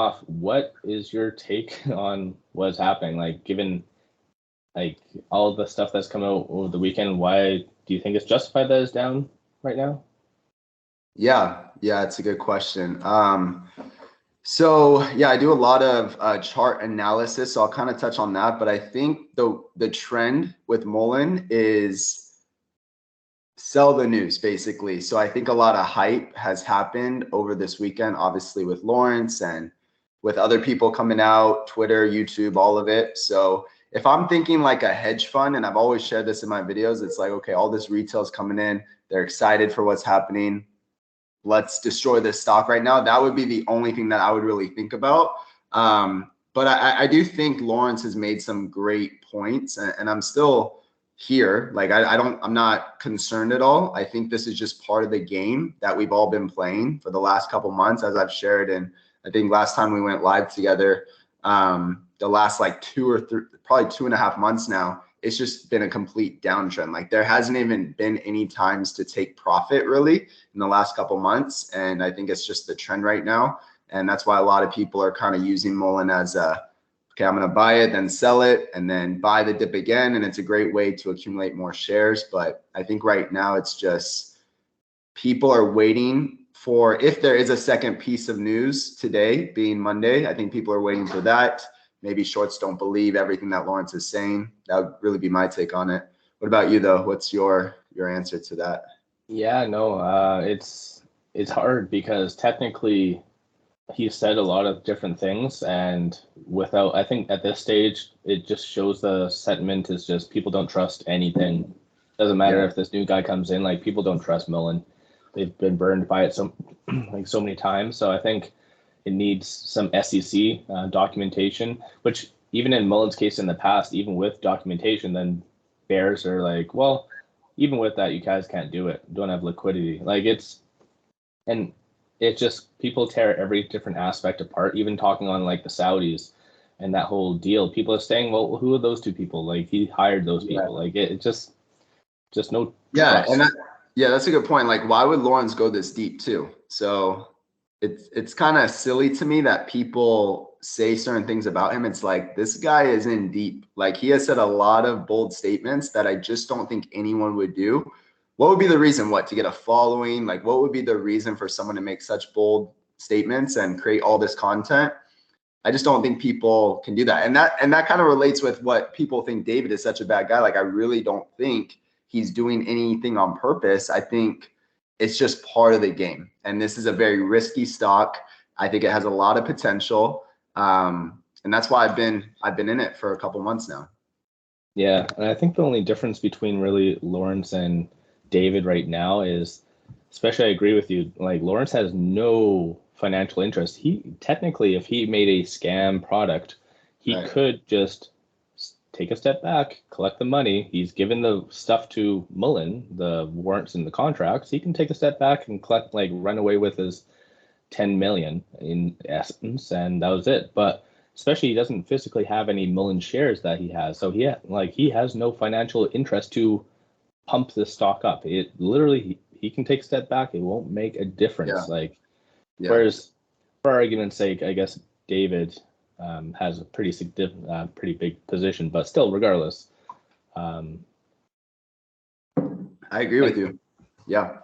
off, what is your take on what's happening? Like, given like all the stuff that's come out over the weekend, why do you think it's justified that it's down right now? Yeah, it's a good question. So yeah, I do a lot of chart analysis, so I'll kind of touch on that. But I think the trend with Mullen is sell the news, basically. So I think a lot of hype has happened over this weekend, obviously with Lawrence and with other people coming out, Twitter, YouTube, all of it. So if I'm thinking like a hedge fund, and I've always shared this in my videos, it's like, okay, all this retail is coming in. They're excited for what's happening. Let's destroy this stock right now. That would be the only thing that I would really think about. But I do think Lawrence has made some great points, and I'm still here. Like I'm not concerned at all. I think this is just part of the game that we've all been playing for the last couple months, as I've shared. And I think last time we went live together, the last like 2 or 3, probably 2.5 months now, it's just been a complete downtrend. Like there hasn't even been any times to take profit really in the last couple months. And I think it's just the trend right now. And that's why a lot of people are kind of using Mullen as a, okay, I'm going to buy it, then sell it, and then buy the dip again. And it's a great way to accumulate more shares. But I think right now it's just people are waiting for, if there is a second piece of news today being Monday, I think people are waiting for that. Maybe shorts don't believe everything that Lawrence is saying. That would really be my take on it. What about you though? What's your answer to that? Yeah, no, it's hard because technically he said a lot of different things, and without, I think at this stage it just shows the sentiment is just people don't trust anything. Doesn't matter if this new guy comes in, like people don't trust Mullen. They've been burned by it so like so many times. So I think it needs some SEC documentation, which even in Mullen's case in the past, even with documentation, then bears are like, well, even with that, you guys can't do it. Don't have liquidity. Like and it just, people tear every different aspect apart, even talking on like the Saudis and that whole deal. People are saying, well, who are those two people? Like he hired those people. Like it just no trust. And that's a good point. Like, why would Lawrence go this deep too? So it's kind of silly to me that people say certain things about him. It's like, this guy is in deep. Like he has said a lot of bold statements that I just don't think anyone would do. What would be the reason? What, to get a following? Like, what would be the reason for someone to make such bold statements and create all this content? I just don't think people can do that. And that kind of relates with what people think David is such a bad guy. Like, I really don't think he's doing anything on purpose. I think it's just part of the game. And this is a very risky stock. I think it has a lot of potential. And that's why I've been in it for a couple months now. Yeah, and I think the only difference between really Lawrence and David right now is, especially I agree with you, like Lawrence has no financial interest. He technically, if he made a scam product, he could just take a step back, collect the money. He's given the stuff to Mullen, the warrants and the contracts. He can take a step back and collect, like run away with his 10 million in essence, and that was it. But especially he doesn't physically have any Mullen shares that he has. So he has no financial interest to pump this stock up. It literally, he can take a step back. It won't make a difference. Whereas for argument's sake, I guess David has a pretty significant, pretty big position, but still, regardless. I agree with you. Yeah.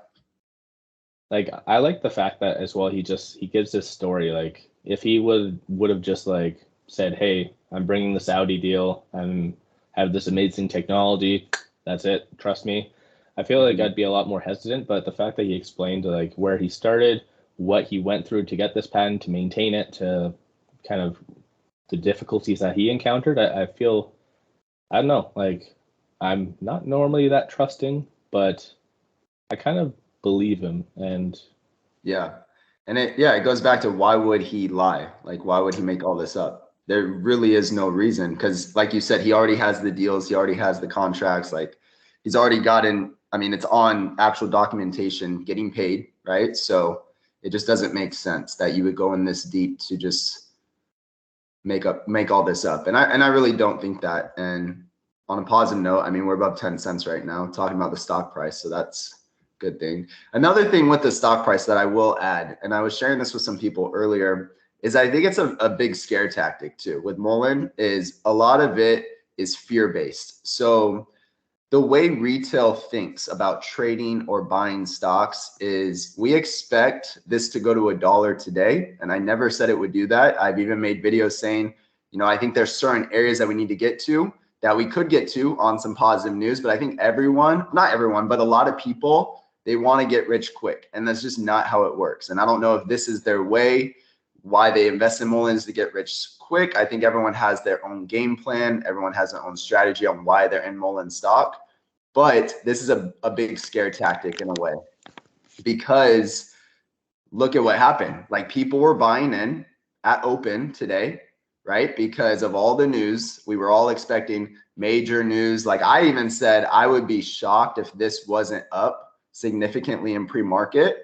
Like, I like the fact that as well, he gives this story. Like, if he would have just like said, hey, I'm bringing the Saudi deal, have this amazing technology, that's it, trust me, I feel like I'd be a lot more hesitant. But the fact that he explained like where he started, what he went through to get this patent, to maintain it, to kind of the difficulties that he encountered, I feel, I don't know, like I'm not normally that trusting, but I kind of believe him. And it goes back to, why would he lie? Like, why would he make all this up? There really is no reason, because like you said, he already has the deals, he already has the contracts, like he's already gotten, I mean, it's on actual documentation, getting paid, right? So it just doesn't make sense that you would go in this deep to just make all this up. And I really don't think that. And on a positive note, I mean, we're above 10 cents right now, talking about the stock price. So that's a good thing. Another thing with the stock price that I will add, and I was sharing this with some people earlier, is I think it's a big scare tactic too. With Mullen is a lot of it is fear-based. So the way retail thinks about trading or buying stocks is we expect this to go to $1 today. And I never said it would do that. I've even made videos saying, you know, I think there's certain areas that we need to get to that we could get to on some positive news. But I think everyone, not everyone, but a lot of people, they want to get rich quick. And that's just not how it works. And I don't know if this is their way, why they invest in Mullins to get rich quick. I think everyone has their own game plan. Everyone has their own strategy on why they're in Mullen stock. But this is a big scare tactic in a way, because look at what happened. Like, people were buying in at open today, right? Because of all the news, we were all expecting major news. Like, I even said I would be shocked if this wasn't up significantly in pre-market.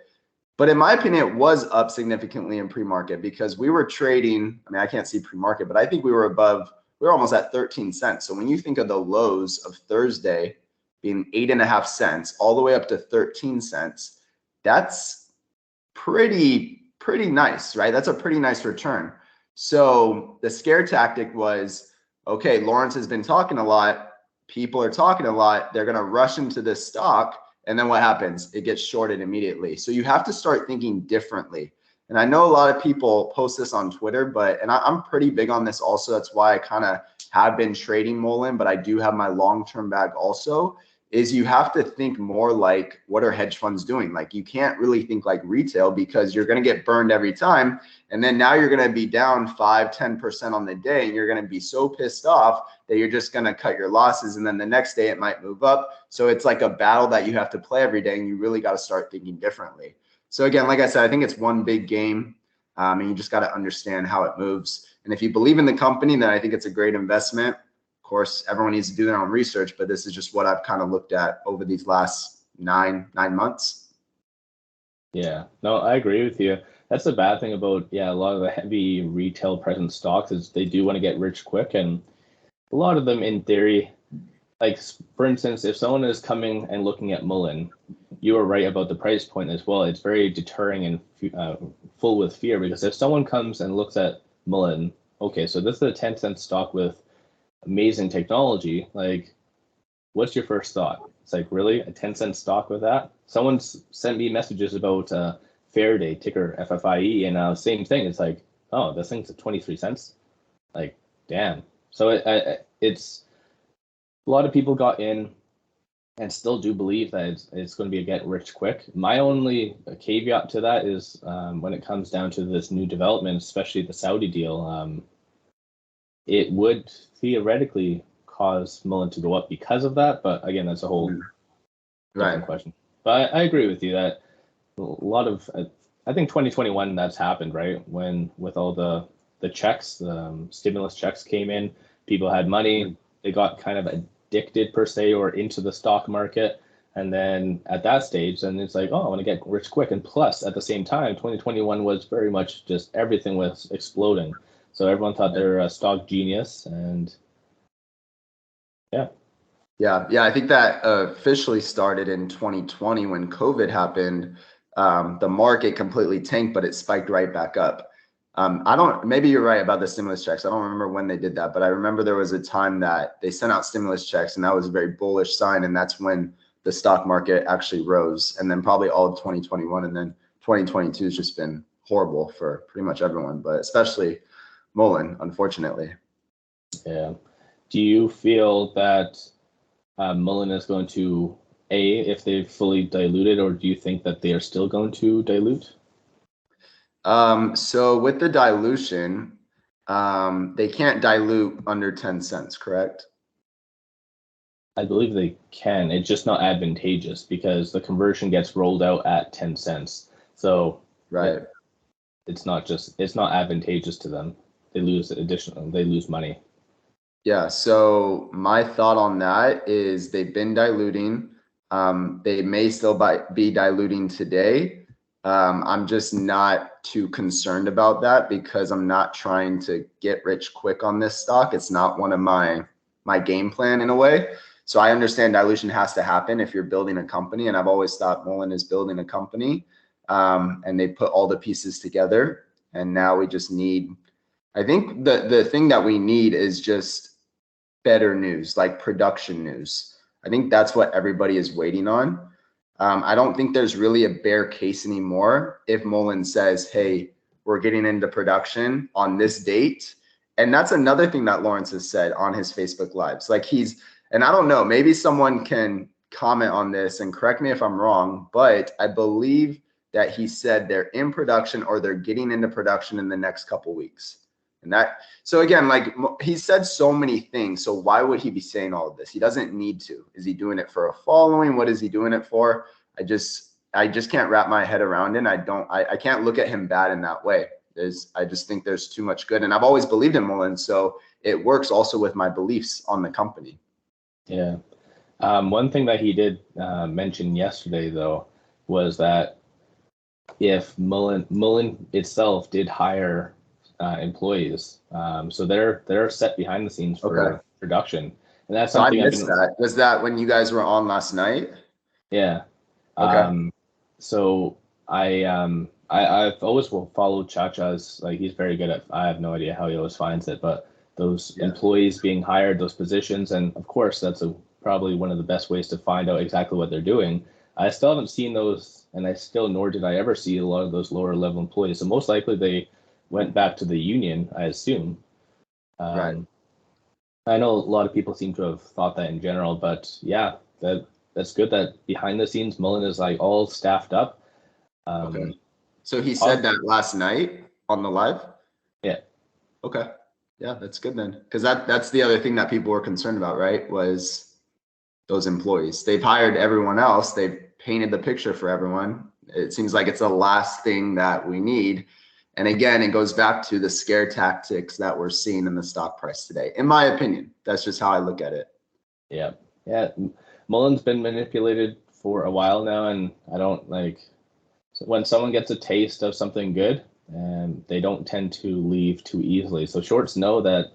But in my opinion, it was up significantly in pre-market because we were trading. I mean, I can't see pre-market, but I think we were above, we were almost at 13 cents. So when you think of the lows of Thursday being 8.5 cents all the way up to 13 cents, that's pretty nice, right? That's a pretty nice return. So the scare tactic was, okay, Lawrence has been talking a lot. People are talking a lot. They're going to rush into this stock. And then what happens? It gets shorted immediately. So you have to start thinking differently. And I know a lot of people post this on Twitter, but, and I'm pretty big on this also. That's why I kind of have been trading Mullen, but I do have my long-term bag also, is you have to think more like, what are hedge funds doing? Like, you can't really think like retail because you're going to get burned every time. And then now you're going to be down 5-10% on the day, and you're going to be so pissed off that you're just going to cut your losses. And then the next day it might move up. So it's like a battle that you have to play every day, and you really got to start thinking differently. So again, like I said, I think it's one big game, and you just got to understand how it moves. And if you believe in the company, then I think it's a great investment. Of course, everyone needs to do their own research, but this is just what I've kind of looked at over these last nine months. Yeah, no, I agree with you. That's the bad thing about, yeah, a lot of the heavy retail present stocks is they do want to get rich quick. And a lot of them, in theory, like, for instance, if someone is coming and looking at Mullen, you are right about the price point as well. It's very deterring and full with fear, because if someone comes and looks at Mullen, okay, so this is a 10-cent stock with amazing technology, like, what's your first thought? It's like, really, a 10-cent stock with that? Someone's sent me messages about Faraday, ticker FFIE, and same thing. It's like, oh, this thing's at 23 cents. Like, damn. So it's a lot of people got in and still do believe that it's going to be a get rich quick. My only caveat to that is when it comes down to this new development, especially the Saudi deal, it would theoretically cause Mullen to go up because of that. But again, that's a whole different question. But I agree with you that a lot of, I think 2021 that's happened, right? When with all the checks, the stimulus checks came in, people had money, they got kind of addicted per se or into the stock market. And then at that stage, then it's like, oh, I want to get rich quick. And plus, at the same time, 2021 was very much just everything was exploding. So everyone thought they were a stock genius, and yeah. I think that officially started in 2020 when COVID happened. The market completely tanked, but it spiked right back up. Maybe you're right about the stimulus checks. I don't remember when they did that, but I remember there was a time that they sent out stimulus checks, and that was a very bullish sign. And that's when the stock market actually rose. And then probably all of 2021, and then 2022 has just been horrible for pretty much everyone, but especially Mullen, unfortunately. Yeah. Do you feel that Mullen is going to, if they've fully diluted, or do you think that they are still going to dilute? So with the dilution, they can't dilute under 10 cents, correct? I believe they can. It's just not advantageous because the conversion gets rolled out at 10 cents. So right. It's not advantageous to them. They lose money. Yeah. So my thought on that is they've been diluting. They may still be diluting today. I'm just not too concerned about that because I'm not trying to get rich quick on this stock. It's not one of my game plan in a way. So I understand dilution has to happen if you're building a company. And I've always thought Mullen is building a company, and they put all the pieces together. And now we just need, I think the thing that we need is just better news, like production news. I think that's what everybody is waiting on. I don't think there's really a bear case anymore if Mullen says, hey, we're getting into production on this date. And that's another thing that Lawrence has said on his Facebook Lives. Like and I don't know, maybe someone can comment on this and correct me if I'm wrong, but I believe that he said they're in production or they're getting into production in the next couple weeks. And so again, like he said so many things. So why would he be saying all of this? He doesn't need to. Is he doing it for a following? What is he doing it for? I just can't wrap my head around it. I can't look at him bad in that way. I just think there's too much good. And I've always believed in Mullen. So it works also with my beliefs on the company. Yeah. One thing that he did mention yesterday, though, was that if Mullen itself did hire employees, so they're set behind the sscenes for production, and that's something I missed that. Was that when you guys were on last night? Yeah. Okay. So I've always followed Chacha's, like he's very good at, I have no idea how he always finds it, but those employees being hired, those positions, and of course that's probably one of the best ways to find out exactly what they're doing. I still haven't seen those, and nor did I ever see a lot of those lower level employees. So most likely they went back to the union, I assume. Right. I know a lot of people seem to have thought that in general, but yeah, that's good that behind the scenes Mullen is like all staffed up. Okay. So he said that last night on the live? Yeah. Okay. Yeah, that's good then. Because that's the other thing that people were concerned about, right? Was those employees. They've hired everyone else. They've painted the picture for everyone. It seems like it's the last thing that we need. And again, it goes back to the scare tactics that we're seeing in the stock price today. In my opinion, that's just how I look at it. Yeah. Yeah. Mullen's been manipulated for a while now, and I don't like when someone gets a taste of something good, and they don't tend to leave too easily. So shorts know that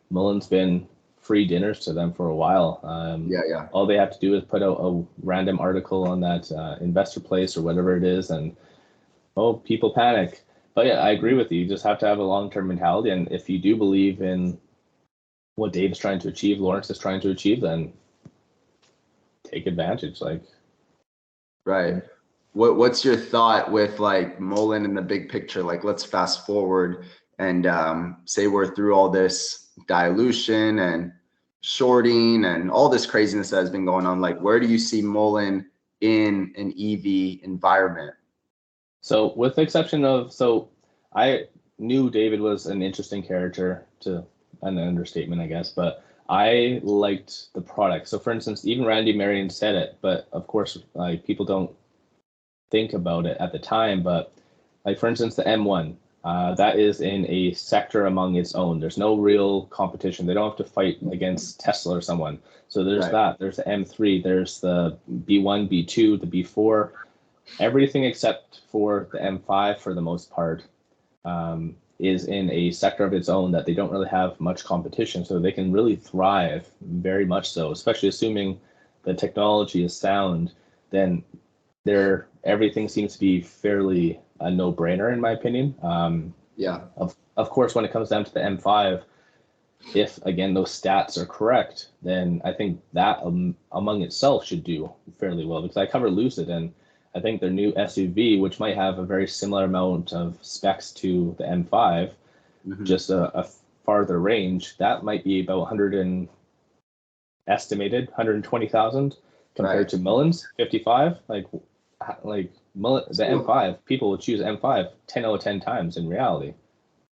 Mullen's been free dinners to them for a while. All they have to do is put out a random article on that investor place or whatever it is, and people panic. But yeah, I agree with you. You just have to have a long-term mentality, and if you do believe in what Dave's trying to achieve, Lawrence is trying to achieve, then take advantage. Right. What's your thought with like Mullen in the big picture? Like, let's fast forward and say we're through all this dilution and shorting and all this craziness that has been going on. Like, where do you see Mullen in an EV environment? So with the exception of, I knew David was an interesting character, to an understatement, I guess, but I liked the product. So for instance, even Randy Marion said it, but of course, like people don't think about it at the time. But like for instance, the M1, that is in a sector among its own. There's no real competition. They don't have to fight against Tesla or someone. So there's that. There's the M3. There's the B1, B2, the B4. Everything except for the M5, for the most part, is in a sector of its own that they don't really have much competition. So they can really thrive, very much so, especially assuming the technology is sound. Then everything seems to be fairly a no-brainer, in my opinion. Of course, when it comes down to the M5, if again those stats are correct, then I think that among itself should do fairly well, because I cover Lucid, and I think their new SUV, which might have a very similar amount of specs to the M5, just a farther range, that might be about estimated 120,000 compared to Mullen's 55. Like Mullen, the M5, people will choose M5 10 out of 10 times in reality.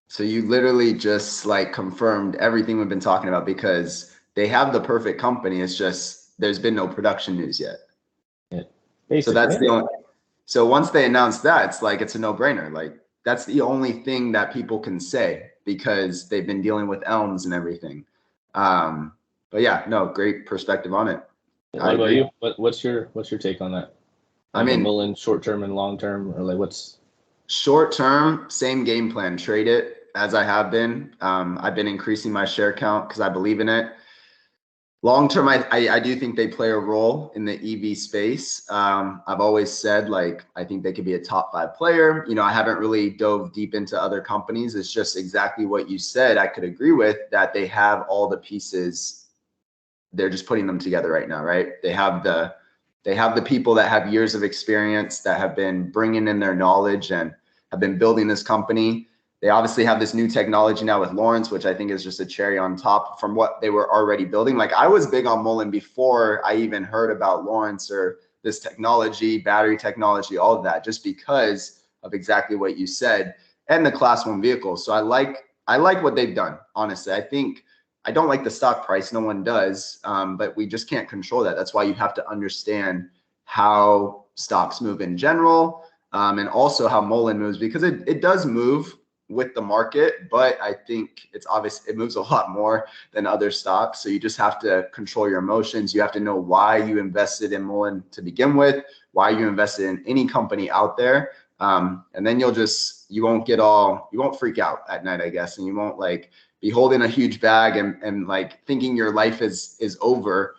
So you literally just like confirmed everything we've been talking about, because they have the perfect company. It's just there's been no production news yet. Yeah, so that's the only. So once they announce that, it's like it's a no-brainer. Like that's the only thing that people can say, because they've been dealing with elms and everything. But yeah, no, great perspective on it. What about you? What's your take on that? I mean, Mullen, short term and long term, or like what's short term? Same game plan. Trade it as I have been. I've been increasing my share count because I believe in it. Long term, I do think they play a role in the EV space. I've always said, like, I think they could be a top 5 player. You know, I haven't really dove deep into other companies. It's just exactly what you said. I could agree with that. They have all the pieces. They're just putting them together right now, right? They have the people that have years of experience, that have been bringing in their knowledge and have been building this company. They obviously have this new technology now with Lawrence, which I think is just a cherry on top from what they were already building. Like, I was big on Mullen before I even heard about Lawrence or this technology, battery technology, all of that, just because of exactly what you said, and the Class 1 vehicles. So I like what they've done, honestly. I don't like the stock price. No one does, but we just can't control that. That's why you have to understand how stocks move in general, and also how Mullen moves, because it does move with the market, but I think it's obvious it moves a lot more than other stocks. So you just have to control your emotions. You have to know why you invested in Mullen to begin with, why you invested in any company out there. And then you won't freak out at night, I guess. And you won't like be holding a huge bag and like thinking your life is over.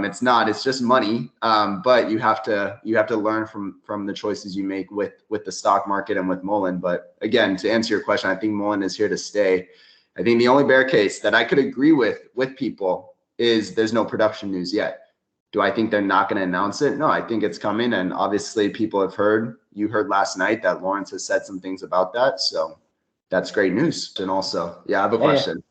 It's not. It's just money. But you have to learn from the choices you make with the stock market and with Mullen. But again, to answer your question, I think Mullen is here to stay. I think the only bear case that I could agree with people is there's no production news yet. Do I think they're not going to announce it? No, I think it's coming. And obviously people have heard, you heard last night that Lawrence has said some things about that. So that's great news. And also, yeah, I have a question.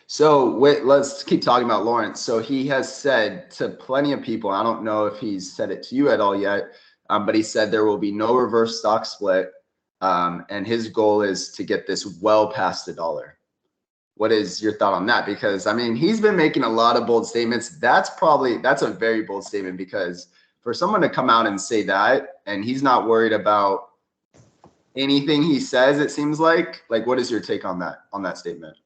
So let's keep talking about Lawrence. So he has said to plenty of people, I don't know if he's said it to you at all yet, but he said there will be no reverse stock split. And his goal is to get this well past $1. What is your thought on that? Because I mean, he's been making a lot of bold statements. That's a very bold statement, because for someone to come out and say that, and he's not worried about anything he says, it seems like what is your take on that statement?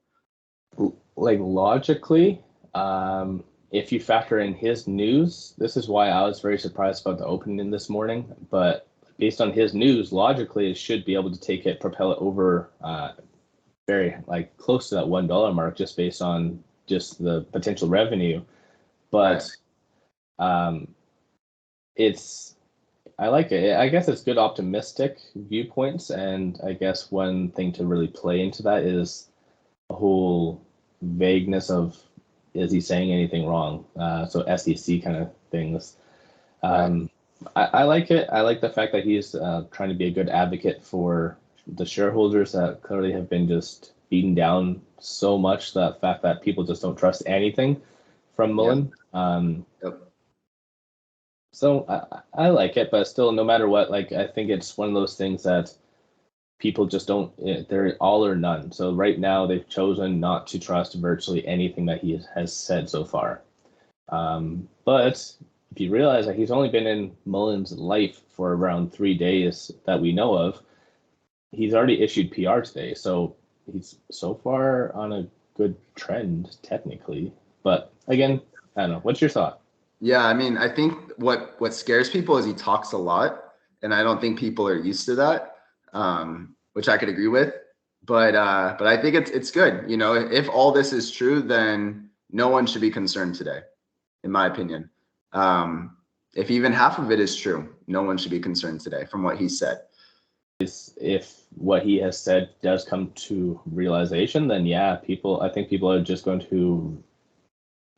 Like, logically, if you factor in his news, this is why I was very surprised about the opening this morning. But based on his news, logically, it should be able to propel it over very like close to that $1 mark, just based on just the potential revenue. But I like it. I guess it's good optimistic viewpoints, and I guess one thing to really play into that is a whole vagueness of, is he saying anything wrong? So SEC kind of things. I like it. I like the fact that he's trying to be a good advocate for the shareholders that clearly have been just beaten down so much, that fact that people just don't trust anything from Mullen. So I like it, but still, no matter what, like, I think it's one of those things that people just don't, they're all or none. So right now they've chosen not to trust virtually anything that he has said so far. But if you realize that he's only been in Mullen's life for around 3 days that we know of, he's already issued PR today. So he's so far on a good trend, technically. But again, I don't know. What's your thought? Yeah, I mean, I think what scares people is he talks a lot, and I don't think people are used to that, which I could agree with. But I think it's good. You know, if all this is true, then no one should be concerned today, in my opinion. If even half of it is true, no one should be concerned today from what he said. If what he has said does come to realization, then yeah, I think people are just going to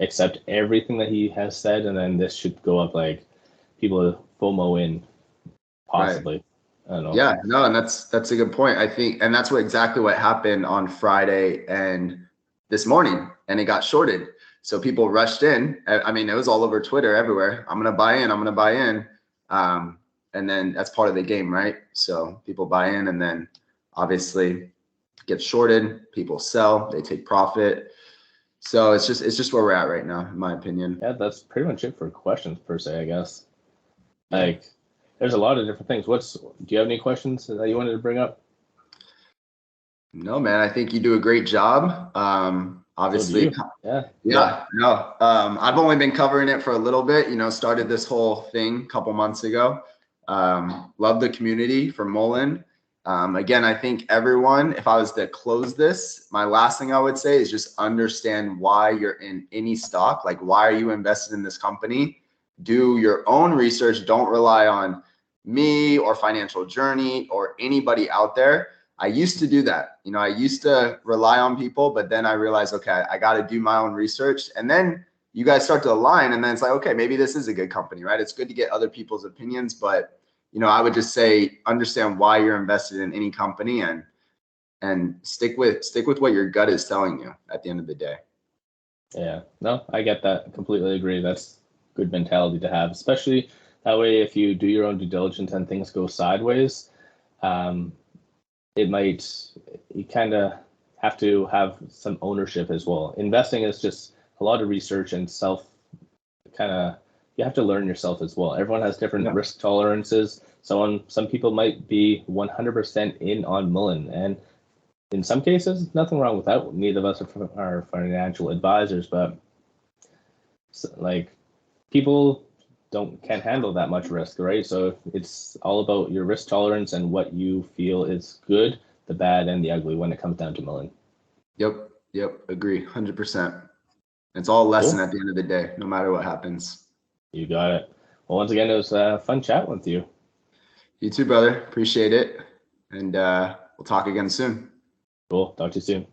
accept everything that he has said, and then this should go up, like, people FOMO in, possibly. Right. I don't know. Yeah, no, and that's a good point. I think, and that's exactly what happened on Friday and this morning, and it got shorted. So people rushed in. I mean, it was all over Twitter, everywhere. I'm gonna buy in. And then that's part of the game, right? So people buy in, and then obviously get shorted. People sell, they take profit. So it's just where we're at right now, in my opinion. Yeah, that's pretty much it for questions per se, I guess. Like, there's a lot of different things. Do you have any questions that you wanted to bring up? No, man, I think you do a great job. Obviously, no. I've only been covering it for a little bit, started this whole thing a couple months ago. Love the community for Mullen. Again, I think everyone, if I was to close this, my last thing I would say is just understand why you're in any stock. Like, why are you invested in this company? Do your own research. Don't rely on me or Financial Journey or anybody out there. I used to do that. You know, I used to rely on people, but then I realized, okay, I got to do my own research. And then you guys start to align, and then it's like, okay, maybe this is a good company, right? It's good to get other people's opinions, but you know, I would just say understand why you're invested in any company, and stick with what your gut is telling you at the end of the day. Yeah, no, I get that. Completely agree. That's good mentality to have, especially that way if you do your own due diligence and things go sideways, it might, you kind of have to have some ownership as well. Investing is just a lot of research and kind of, you have to learn yourself as well. Everyone has different risk tolerances. Some people might be 100% in on Mullen, and in some cases, nothing wrong with that. Neither of us are financial advisors, but like people can't handle that much risk, right? So it's all about your risk tolerance and what you feel is good, the bad, and the ugly when it comes down to Mullen. Yep. Agree, 100%. It's all a lesson Cool. at the end of the day, no matter what happens. You got it. Well, once again, it was a fun chat with you. You too, brother. Appreciate it. And we'll talk again soon. Cool. Talk to you soon.